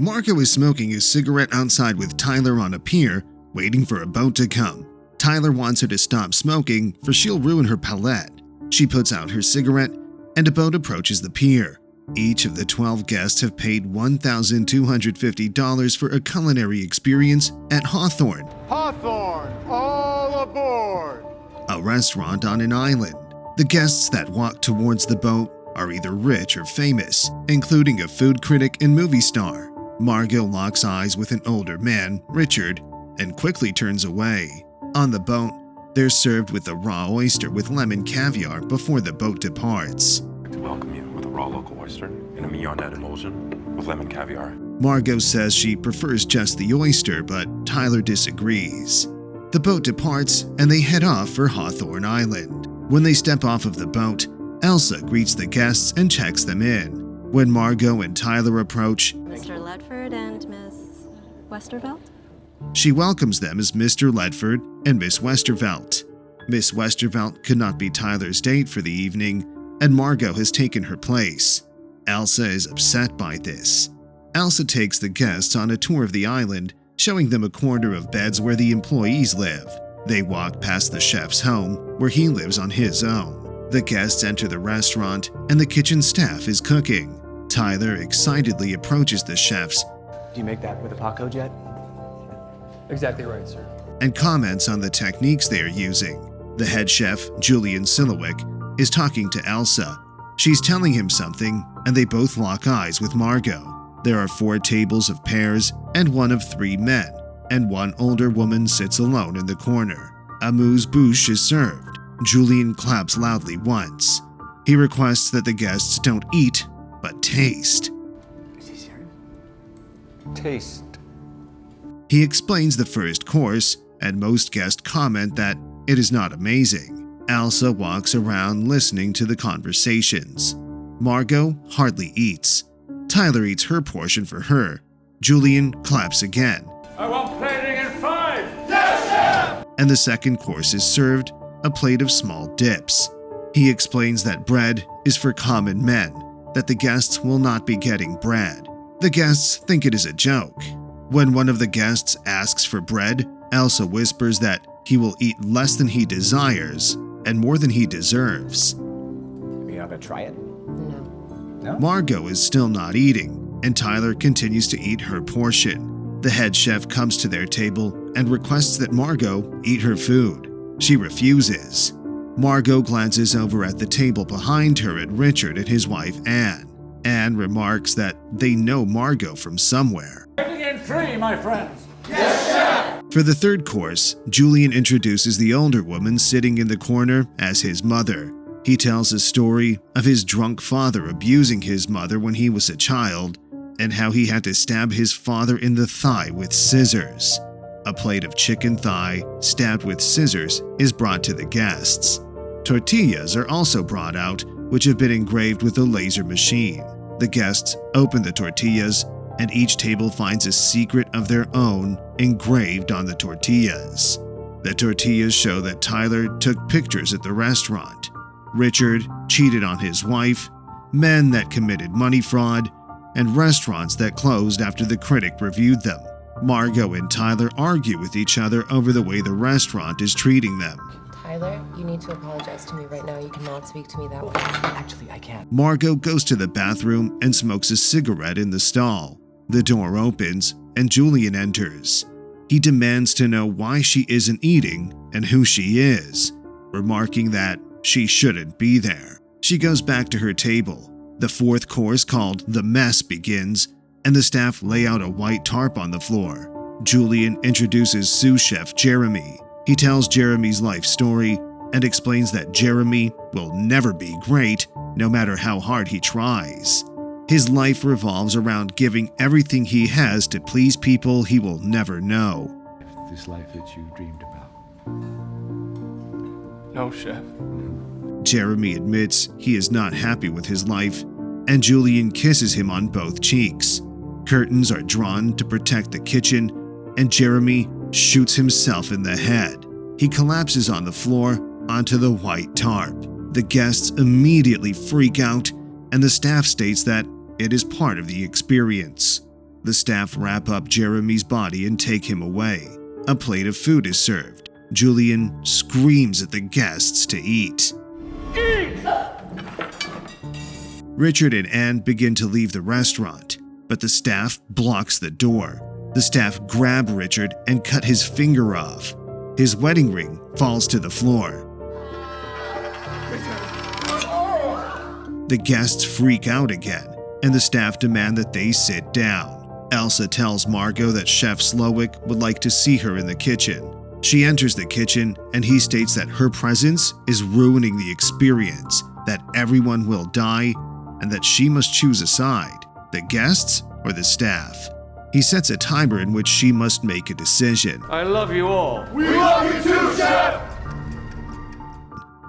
Margot is smoking a cigarette outside with Tyler on a pier, waiting for a boat to come. Tyler wants her to stop smoking, for she'll ruin her palette. She puts out her cigarette, and a boat approaches the pier. Each of the 12 guests have paid $1,250 for a culinary experience at Hawthorne. Hawthorne, all aboard! A restaurant on an island. The guests that walk towards the boat are either rich or famous, including a food critic and movie star. Margot locks eyes with an older man, Richard, and quickly turns away. On the boat, they're served with a raw oyster with lemon caviar before the boat departs. I'd like to welcome you with a raw local oyster and a mignonette emulsion with lemon caviar. Margot says she prefers just the oyster, but Tyler disagrees. The boat departs and they head off for Hawthorne Island. When they step off of the boat, Elsa greets the guests and checks them in. When Margot and Tyler approach, Mr. Ledford and Miss Westervelt? She welcomes them as Mr. Ledford and Miss Westervelt. Miss Westervelt could not be Tyler's date for the evening, and Margot has taken her place. Elsa is upset by this. Elsa takes the guests on a tour of the island, showing them a corner of beds where the employees live. They walk past the chef's home, where he lives on his own. The guests enter the restaurant, and the kitchen staff is cooking. Tyler excitedly approaches the chefs. Do you make that with a Paco jet? Exactly right, sir. And comments on the techniques they are using. The head chef, Julian Silowick, is talking to Elsa. She's telling him something, and they both lock eyes with Margot. There are 4 tables of pairs and one of 3 men, and one older woman sits alone in the corner. Amuse-bouche is served. Julian claps loudly once. He requests that the guests don't eat, but taste. Is he serious? Taste. He explains the first course, and most guests comment that it is not amazing. Elsa walks around listening to the conversations. Margot hardly eats. Tyler eats her portion for her. Julian claps again. I want plating in 5! Yes, chef! And the second course is served, a plate of small dips. He explains that bread is for common men, that the guests will not be getting bread. The guests think it is a joke. When one of the guests asks for bread, Elsa whispers that he will eat less than he desires and more than he deserves. You're not gonna try it? No. Margot is still not eating, and Tyler continues to eat her portion. The head chef comes to their table and requests that Margot eat her food. She refuses. Margot glances over at the table behind her at Richard and his wife Anne. Anne remarks that they know Margot from somewhere. Plating in 3, my friends! For the third course, Julian introduces the older woman sitting in the corner as his mother. He tells a story of his drunk father abusing his mother when he was a child, and how he had to stab his father in the thigh with scissors. A plate of chicken thigh stabbed with scissors is brought to the guests. Tortillas are also brought out, which have been engraved with a laser machine. The guests open the tortillas, and each table finds a secret of their own engraved on the tortillas. The tortillas show that Tyler took pictures at the restaurant. Richard cheated on his wife, men that committed money fraud, and restaurants that closed after the critic reviewed them. Margot and Tyler argue with each other over the way the restaurant is treating them. Tyler, you need to apologize to me right now. You cannot speak to me that way. Actually, I can't. Margot goes to the bathroom and smokes a cigarette in the stall. The door opens and Julian enters. He demands to know why she isn't eating and who she is, remarking that she shouldn't be there. She goes back to her table. The fourth course, called The Mess, begins, and the staff lay out a white tarp on the floor. Julian introduces sous chef Jeremy. He tells Jeremy's life story and explains that Jeremy will never be great, no matter how hard he tries. His life revolves around giving everything he has to please people he will never know. This life that you dreamed about. No, chef. Jeremy admits he is not happy with his life, and Julian kisses him on both cheeks. Curtains are drawn to protect the kitchen, and Jeremy shoots himself in the head. He collapses on the floor onto the white tarp. The guests immediately freak out, and the staff states that it is part of the experience. The staff wrap up Jeremy's body and take him away. A plate of food is served. Julian screams at the guests to eat. Richard and Anne begin to leave the restaurant, but the staff blocks the door. The staff grab Richard and cut his finger off. His wedding ring falls to the floor. The guests freak out again, and the staff demand that they sit down. Elsa tells Margot that Chef Slowick would like to see her in the kitchen. She enters the kitchen, and he states that her presence is ruining the experience, that everyone will die, and that she must choose a side, the guests or the staff. He sets a timer in which she must make a decision. I love you all. We love you too, Chef!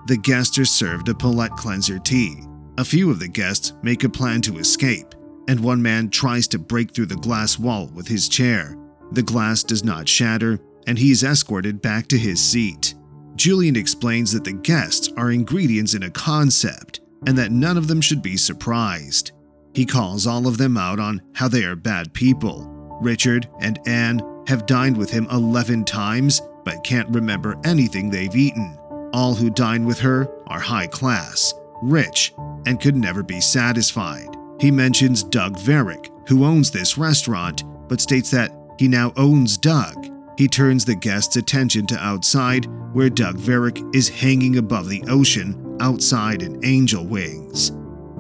The guests are served a palate cleanser tea. A few of the guests make a plan to escape, and one man tries to break through the glass wall with his chair. The glass does not shatter, and he is escorted back to his seat. Julian explains that the guests are ingredients in a concept, and that none of them should be surprised. He calls all of them out on how they are bad people. Richard and Anne have dined with him 11 times, but can't remember anything they've eaten. All who dine with her are high class, rich, and could never be satisfied. He mentions Doug Varick, who owns this restaurant, but states that he now owns Doug. He turns the guests' attention to outside, where Doug Varick is hanging above the ocean outside in angel wings.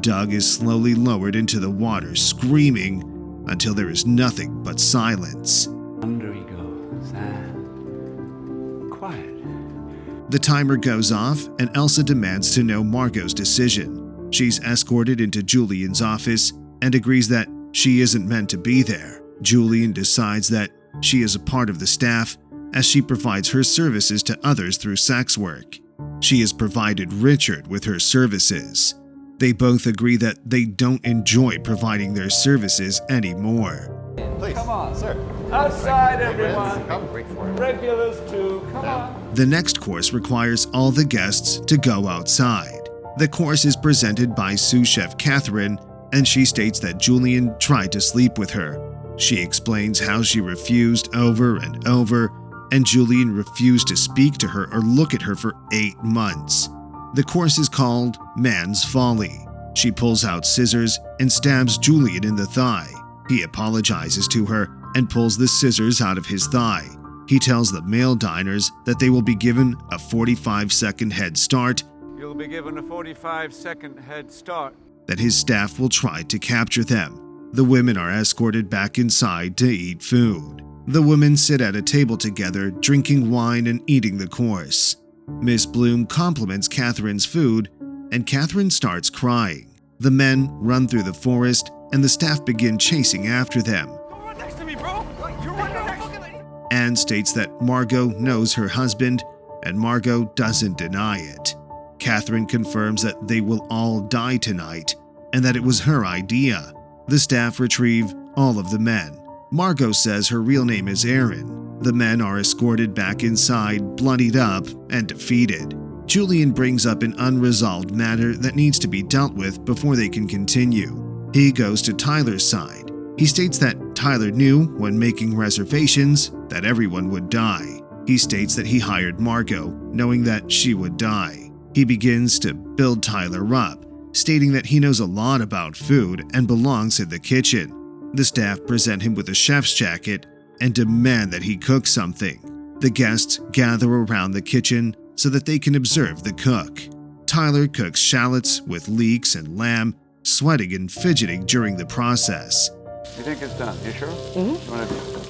Doug is slowly lowered into the water, screaming, until there is nothing but silence. Under he goes, and quiet. The timer goes off, and Elsa demands to know Margot's decision. She's escorted into Julian's office and agrees that she isn't meant to be there. Julian decides that she is a part of the staff, as she provides her services to others through sex work. She has provided Richard with her services. They both agree that they don't enjoy providing their services anymore. Please. Come on, sir. Outside, everyone. Come, break for it. Regulars too. Come on. The next course requires all the guests to go outside. The course is presented by sous chef Catherine, and she states that Julian tried to sleep with her. She explains how she refused over and over, and Julian refused to speak to her or look at her for 8 months. The course is called Man's Folly. She pulls out scissors and stabs Julian in the thigh. He apologizes to her and pulls the scissors out of his thigh. He tells the male diners that they will be given a 45-second head start, You'll be given a 45-second head start. that his staff will try to capture them. The women are escorted back inside to eat food. The women sit at a table together, drinking wine and eating the course. Miss Bloom compliments Catherine's food, and Catherine starts crying. The men run through the forest, and the staff begin chasing after them. Don't run next to me, bro. You're running next. Anne states that Margot knows her husband, and Margot doesn't deny it. Catherine confirms that they will all die tonight, and that it was her idea. The staff retrieve all of the men. Margot says her real name is Aaron. The men are escorted back inside, bloodied up and defeated. Julian brings up an unresolved matter that needs to be dealt with before they can continue. He goes to Tyler's side. He states that Tyler knew when making reservations that everyone would die. He states that he hired Margot, knowing that she would die. He begins to build Tyler up, stating that he knows a lot about food and belongs in the kitchen. The staff present him with a chef's jacket and demand that he cook something. The guests gather around the kitchen so that they can observe the cook. Tyler cooks shallots with leeks and lamb, sweating and fidgeting during the process. You think it's done? You sure?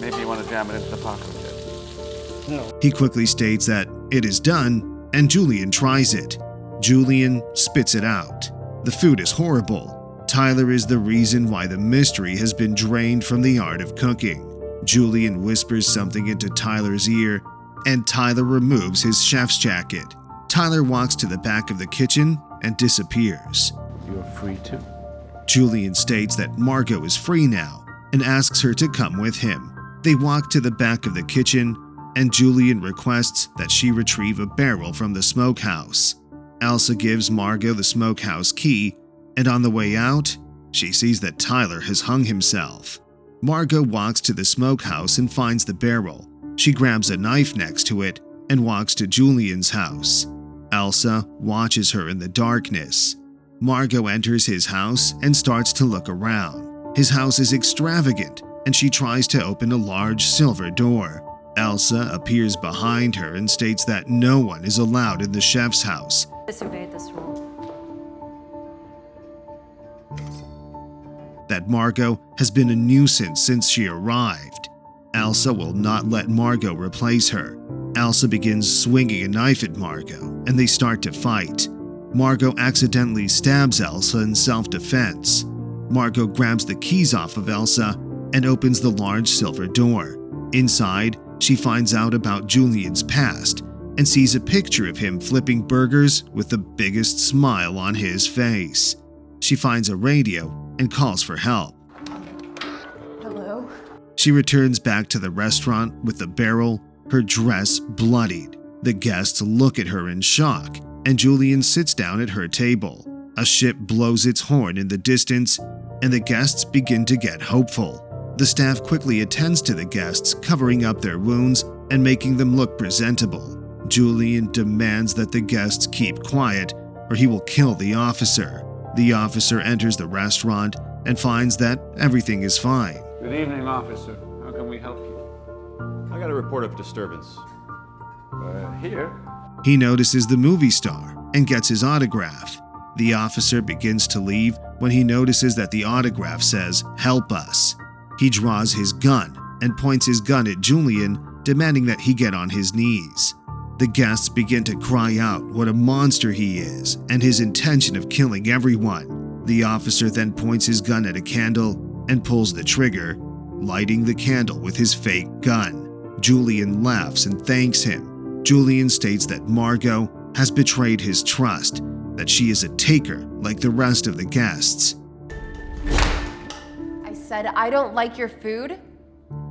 Maybe you want to jam it into the pocket a bit. No. He quickly states that it is done, and Julian tries it. Julian spits it out. The food is horrible. Tyler is the reason why the mystery has been drained from the art of cooking. Julian whispers something into Tyler's ear, and Tyler removes his chef's jacket. Tyler walks to the back of the kitchen and disappears. You're free too. Julian states that Margot is free now and asks her to come with him. They walk to the back of the kitchen, and Julian requests that she retrieve a barrel from the smokehouse. Elsa gives Margot the smokehouse key, and on the way out, she sees that Tyler has hung himself. Margot walks to the smokehouse and finds the barrel. She grabs a knife next to it and walks to Julian's house. Elsa watches her in the darkness. Margot enters his house and starts to look around. His house is extravagant, and she tries to open a large silver door. Elsa appears behind her and states that no one is allowed in the chef's house. Disobeyed this rule. That Margot has been a nuisance since she arrived. Elsa will not let Margot replace her. Elsa begins swinging a knife at Margot, and they start to fight. Margot accidentally stabs Elsa in self-defense. Margot grabs the keys off of Elsa and opens the large silver door. Inside, she finds out about Julian's past and sees a picture of him flipping burgers with the biggest smile on his face. She finds a radio and calls for help. Hello? She returns back to the restaurant with the barrel, her dress bloodied. The guests look at her in shock, and Julian sits down at her table. A ship blows its horn in the distance, and the guests begin to get hopeful. The staff quickly attends to the guests, covering up their wounds and making them look presentable. Julian demands that the guests keep quiet, or he will kill the officer. The officer enters the restaurant and finds that everything is fine. Good evening, officer. How can we help you? I got a report of disturbance. Here. He notices the movie star and gets his autograph. The officer begins to leave when he notices that the autograph says, "Help us." He draws his gun and points his gun at Julian, demanding that he get on his knees. The guests begin to cry out what a monster he is and his intention of killing everyone. The officer then points his gun at a candle and pulls the trigger, lighting the candle with his fake gun. Julian laughs and thanks him. Julian states that Margot has betrayed his trust, that she is a taker like the rest of the guests. I said I don't like your food,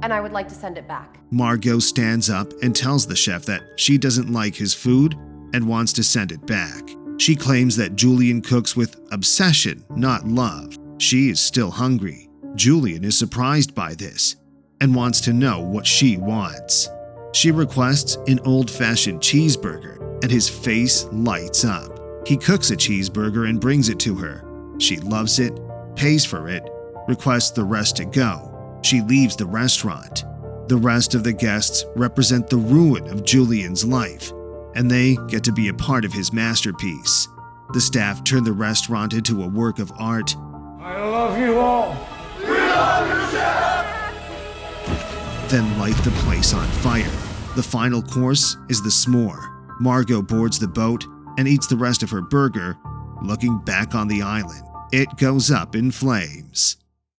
and I would like to send it back. Margot stands up and tells the chef that she doesn't like his food and wants to send it back. She claims that Julian cooks with obsession, not love. She is still hungry. Julian is surprised by this and wants to know what she wants. She requests an old-fashioned cheeseburger, and his face lights up. He cooks a cheeseburger and brings it to her. She loves it, pays for it, requests the rest to go. She leaves the restaurant. The rest of the guests represent the ruin of Julian's life, and they get to be a part of his masterpiece. The staff turn the restaurant into a work of art. I love you all. We love you, Chef! Then light the place on fire. The final course is the s'more. Margot boards the boat and eats the rest of her burger, looking back on the island. It goes up in flames.